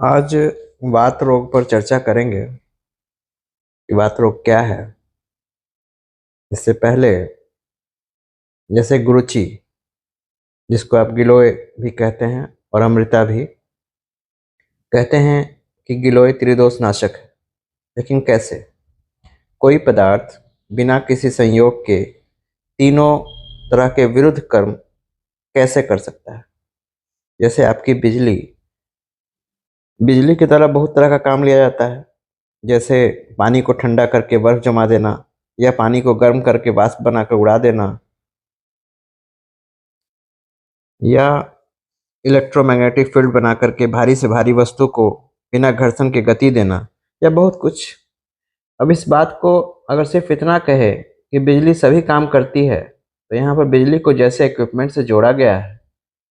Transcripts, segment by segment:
आज वात रोग पर चर्चा करेंगे कि वात रोग क्या है। इससे पहले जैसे गुरुची, जिसको आप गिलोय भी कहते हैं और अमृता भी कहते हैं, कि गिलोय त्रिदोष नाशक है। लेकिन कैसे? कोई पदार्थ बिना किसी संयोग के तीनों तरह के विरुद्ध कर्म कैसे कर सकता है? जैसे आपकी बिजली, बिजली की तरह बहुत तरह का काम लिया जाता है। जैसे पानी को ठंडा करके बर्फ जमा देना, या पानी को गर्म करके वाष्प बनाकर उड़ा देना, या इलेक्ट्रोमैग्नेटिक फील्ड बना करके भारी से भारी वस्तु को बिना घर्षण के गति देना, या बहुत कुछ। अब इस बात को अगर सिर्फ इतना कहे कि बिजली सभी काम करती है, तो यहाँ पर बिजली को जैसे इक्विपमेंट से जोड़ा गया है,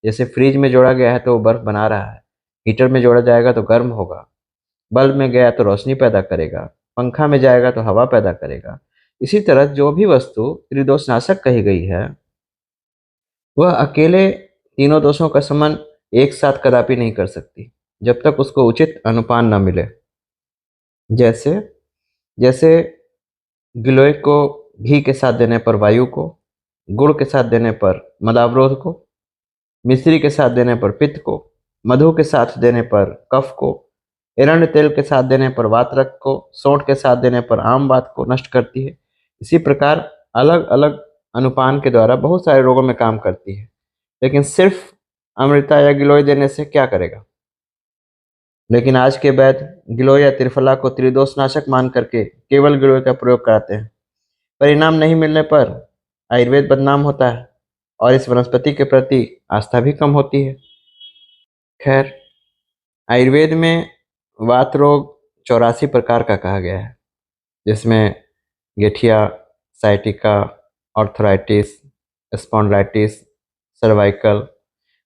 जैसे फ्रिज में जोड़ा गया है तो वो बर्फ बना रहा है, हीटर में जोड़ा जाएगा तो गर्म होगा, बल्ब में गया तो रोशनी पैदा करेगा, पंखा में जाएगा तो हवा पैदा करेगा। इसी तरह जो भी वस्तु त्रिदोषनाशक कही गई है, वह अकेले तीनों दोषों का समन एक साथ कदापि नहीं कर सकती, जब तक उसको उचित अनुपान न मिले। जैसे जैसे गिलोय को घी के साथ देने पर वायु को, गुड़ के साथ देने पर मदावरोध को, मिश्री के साथ देने पर पित्त को, मधु के साथ देने पर कफ को, एरंड तेल के साथ देने पर वातरक्त को, सौंठ के साथ देने पर आम वात को नष्ट करती है। इसी प्रकार अलग अलग अनुपान के द्वारा बहुत सारे रोगों में काम करती है। लेकिन सिर्फ अमृता या गिलोय देने से क्या करेगा? लेकिन आज के वैद्य गिलोय या त्रिफला को त्रिदोषनाशक मान करके केवल गिलोय का प्रयोग कराते हैं। परिणाम नहीं मिलने पर आयुर्वेद बदनाम होता है और इस वनस्पति के प्रति आस्था भी कम होती है। खैर, आयुर्वेद में वात रोग 84 प्रकार का कहा गया है, जिसमें गठिया, साइटिका, ऑर्थराइटिस, स्पॉन्डिलाइटिस, सर्वाइकल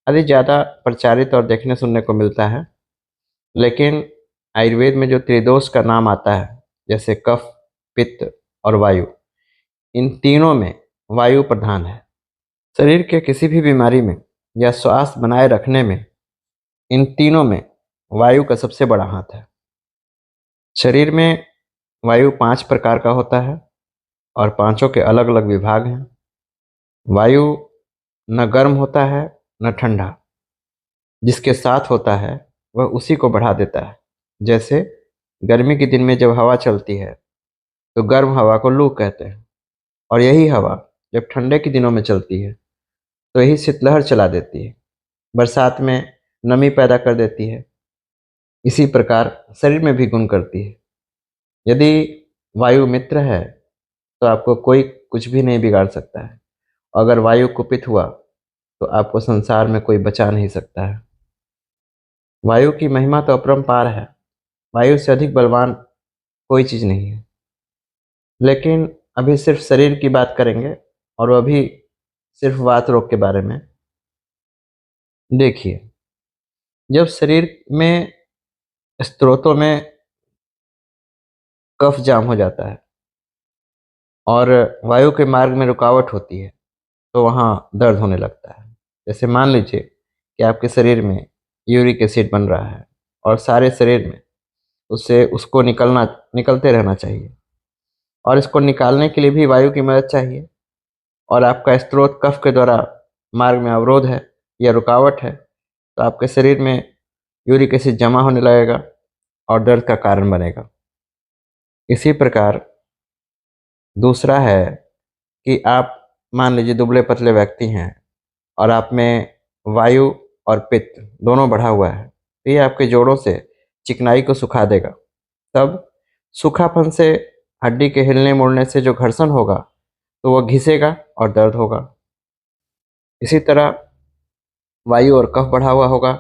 आदि ज़्यादा प्रचारित और देखने सुनने को मिलता है। लेकिन आयुर्वेद में जो त्रिदोष का नाम आता है, जैसे कफ, पित्त और वायु, इन तीनों में वायु प्रधान है। शरीर के किसी भी बीमारी में या स्वास्थ्य बनाए रखने में इन तीनों में वायु का सबसे बड़ा हाथ है। शरीर में वायु 5 प्रकार का होता है और पांचों के अलग अलग विभाग हैं। वायु न गर्म होता है न ठंडा, जिसके साथ होता है वह उसी को बढ़ा देता है। जैसे गर्मी के दिन में जब हवा चलती है तो गर्म हवा को लू कहते हैं, और यही हवा जब ठंडे के दिनों में चलती है तो यही शीतलहर चला देती है, बरसात में नमी पैदा कर देती है। इसी प्रकार शरीर में भी गुण करती है। यदि वायु मित्र है तो आपको कोई कुछ भी नहीं बिगाड़ सकता है। अगर वायु कुपित हुआ तो आपको संसार में कोई बचा नहीं सकता है। वायु की महिमा तो अपरंपार है। वायु से अधिक बलवान कोई चीज़ नहीं है। लेकिन अभी सिर्फ शरीर की बात करेंगे, और वह भी सिर्फ वात रोग के बारे में। देखिए, जब शरीर में स्त्रोतों में कफ जाम हो जाता है और वायु के मार्ग में रुकावट होती है, तो वहाँ दर्द होने लगता है। जैसे मान लीजिए कि आपके शरीर में यूरिक एसिड बन रहा है और सारे शरीर में उससे उसको निकलते रहना चाहिए, और इसको निकालने के लिए भी वायु की मदद चाहिए। और आपका स्त्रोत कफ के द्वारा मार्ग में अवरोध है या रुकावट है, तो आपके शरीर में यूरिक एसिड जमा होने लगेगा और दर्द का कारण बनेगा। इसी प्रकार दूसरा है कि आप मान लीजिए दुबले पतले व्यक्ति हैं और आप में वायु और पित्त दोनों बढ़ा हुआ है, तो ये आपके जोड़ों से चिकनाई को सुखा देगा। तब सूखापन से हड्डी के हिलने मुड़ने से जो घर्षण होगा तो वह घिसेगा और दर्द होगा। इसी तरह वायु और कफ बढ़ा हुआ होगा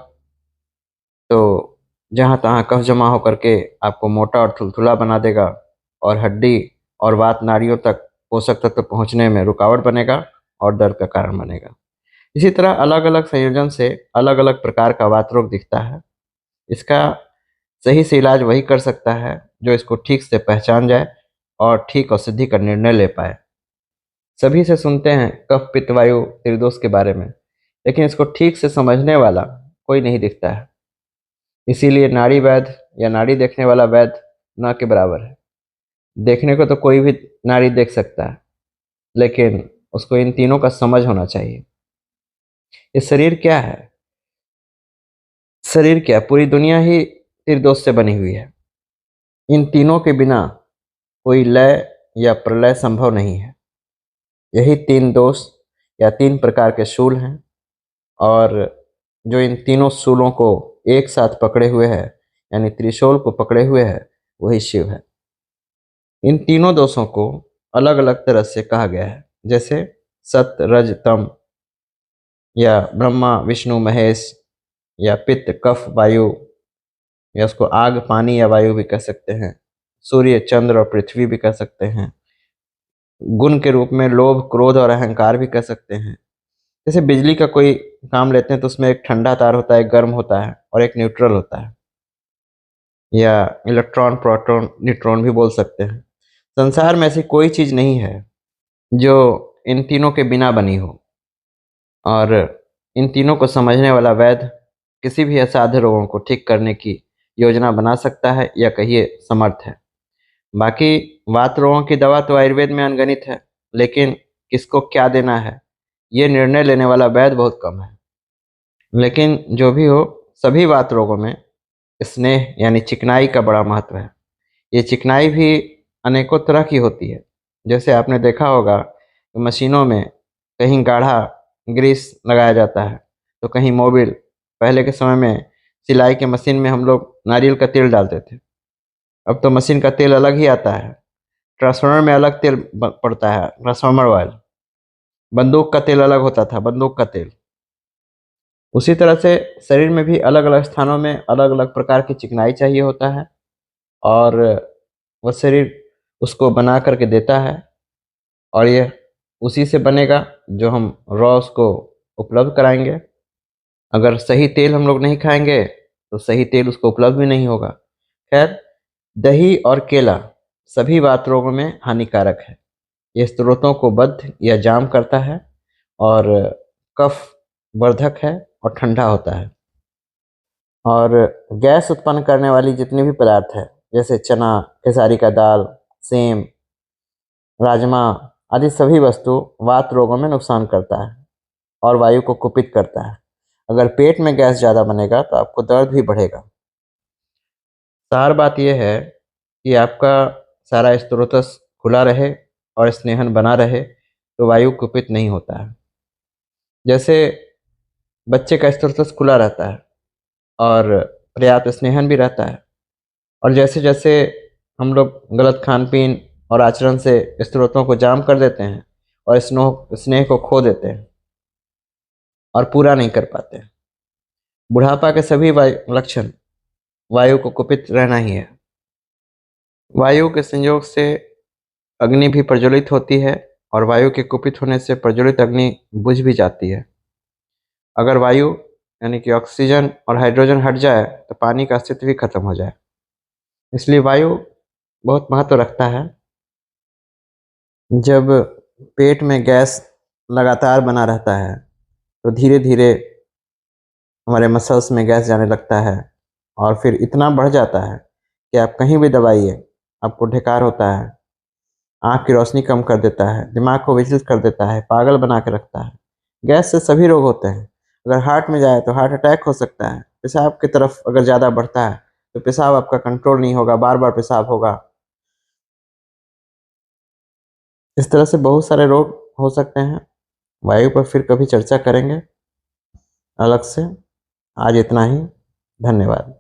तो जहाँ तहाँ कफ जमा होकर के आपको मोटा और थुलथुला बना देगा, और हड्डी और वात नाड़ियों तक पोषक तत्व पहुँचने में रुकावट बनेगा और दर्द का कारण बनेगा। इसी तरह अलग अलग संयोजन से अलग अलग प्रकार का वात रोग दिखता है। इसका सही से इलाज वही कर सकता है जो इसको ठीक से पहचान जाए और ठीक औषधि का निर्णय ले पाए। सभी से सुनते हैं कफ पित्त वायु त्रिदोष के बारे में, लेकिन इसको ठीक से समझने वाला कोई नहीं दिखता है। इसीलिए नाड़ी वैद्य या नाड़ी देखने वाला वैद्य न के बराबर है। देखने को तो कोई भी नाड़ी देख सकता है, लेकिन उसको इन तीनों का समझ होना चाहिए। ये शरीर क्या है? शरीर क्या, पूरी दुनिया ही त्रिदोष से बनी हुई है। इन तीनों के बिना कोई लय या प्रलय संभव नहीं है। यही तीन दोष या तीन प्रकार के शूल हैं, और जो इन तीनों शूलों को एक साथ पकड़े हुए है, यानी त्रिशूल को पकड़े हुए है, वही शिव है। इन तीनों दोषों को अलग अलग तरह से कहा गया है, जैसे सत्य रज तम, या ब्रह्मा विष्णु महेश, या पित्त कफ वायु, या उसको आग पानी या वायु भी कह सकते हैं, सूर्य चंद्र और पृथ्वी भी कह सकते हैं। गुण के रूप में लोभ क्रोध और अहंकार भी कह सकते हैं। जैसे बिजली का कोई काम लेते हैं तो उसमें एक ठंडा तार होता है, एक गर्म होता है और एक न्यूट्रल होता है, या इलेक्ट्रॉन प्रोटॉन न्यूट्रॉन भी बोल सकते हैं। संसार में ऐसी कोई चीज़ नहीं है जो इन तीनों के बिना बनी हो, और इन तीनों को समझने वाला वैद्य किसी भी असाध्य रोगों को ठीक करने की योजना बना सकता है, या कहिए समर्थ है। बाकी वात रोगों की दवा तो आयुर्वेद में अनगणित है, लेकिन किसको क्या देना है ये निर्णय लेने वाला वैद्य बहुत कम है। लेकिन जो भी हो, सभी वात रोगों में स्नेह यानी चिकनाई का बड़ा महत्व है। ये चिकनाई भी अनेकों तरह की होती है। जैसे आपने देखा होगा कि मशीनों में कहीं गाढ़ा ग्रीस लगाया जाता है, तो कहीं मोबिल। पहले के समय में सिलाई के मशीन में हम लोग नारियल का तेल डालते थे, अब तो मशीन का तेल अलग ही आता है। ट्रांसफार्मर में अलग तेल पड़ता है, ट्रांसफार्मर ऑयल। बंदूक का तेल अलग होता था, बंदूक का तेल। उसी तरह से शरीर में भी अलग अलग स्थानों में अलग अलग प्रकार की चिकनाई चाहिए होता है, और वह शरीर उसको बना करके देता है, और यह उसी से बनेगा जो हम रॉ उसको उपलब्ध कराएंगे। अगर सही तेल हम लोग नहीं खाएंगे तो सही तेल उसको उपलब्ध भी नहीं होगा। खैर, दही और केला सभी वात रोगों में हानिकारक है। ये स्त्रोतों को बद्ध या जाम करता है, और कफ वर्धक है और ठंडा होता है। और गैस उत्पन्न करने वाली जितने भी पदार्थ है, जैसे चना, खेसारी का दाल, सेम, राजमा आदि सभी वस्तु वात रोगों में नुकसान करता है और वायु को कुपित करता है। अगर पेट में गैस ज़्यादा बनेगा तो आपको दर्द भी बढ़ेगा। सार बात यह है कि आपका सारा स्त्रोतस खुला रहे और स्नेहन बना रहे, तो वायु कुपित नहीं होता है। जैसे बच्चे का स्त्रोतस खुला रहता है और पर्याप्त स्नेहन भी रहता है, और जैसे जैसे हम लोग गलत खान पीन और आचरण से स्त्रोतों को जाम कर देते हैं और स्नेह को खो देते हैं और पूरा नहीं कर पाते। बुढ़ापा के सभी लक्षण वायु को कुपित रहना ही है। वायु के संयोग से अग्नि भी प्रज्वलित होती है, और वायु के कुपित होने से प्रज्वलित अग्नि बुझ भी जाती है। अगर वायु यानी कि ऑक्सीजन और हाइड्रोजन हट जाए तो पानी का अस्तित्व भी खत्म हो जाए। इसलिए वायु बहुत महत्व रखता है। जब पेट में गैस लगातार बना रहता है तो धीरे धीरे हमारे मसल्स में गैस जाने लगता है, और फिर इतना बढ़ जाता है कि आप कहीं भी दबाइए आपको ढेकार होता है, आँख की रोशनी कम कर देता है, दिमाग को विचलित कर देता है, पागल बना के रखता है। गैस से सभी रोग होते हैं। अगर हार्ट में जाए तो हार्ट अटैक हो सकता है। पेशाब की तरफ अगर ज़्यादा बढ़ता है तो पेशाब आपका कंट्रोल नहीं होगा, बार बार पेशाब होगा। इस तरह से बहुत सारे रोग हो सकते हैं। वायु पर फिर कभी चर्चा करेंगे अलग से। आज इतना ही। धन्यवाद।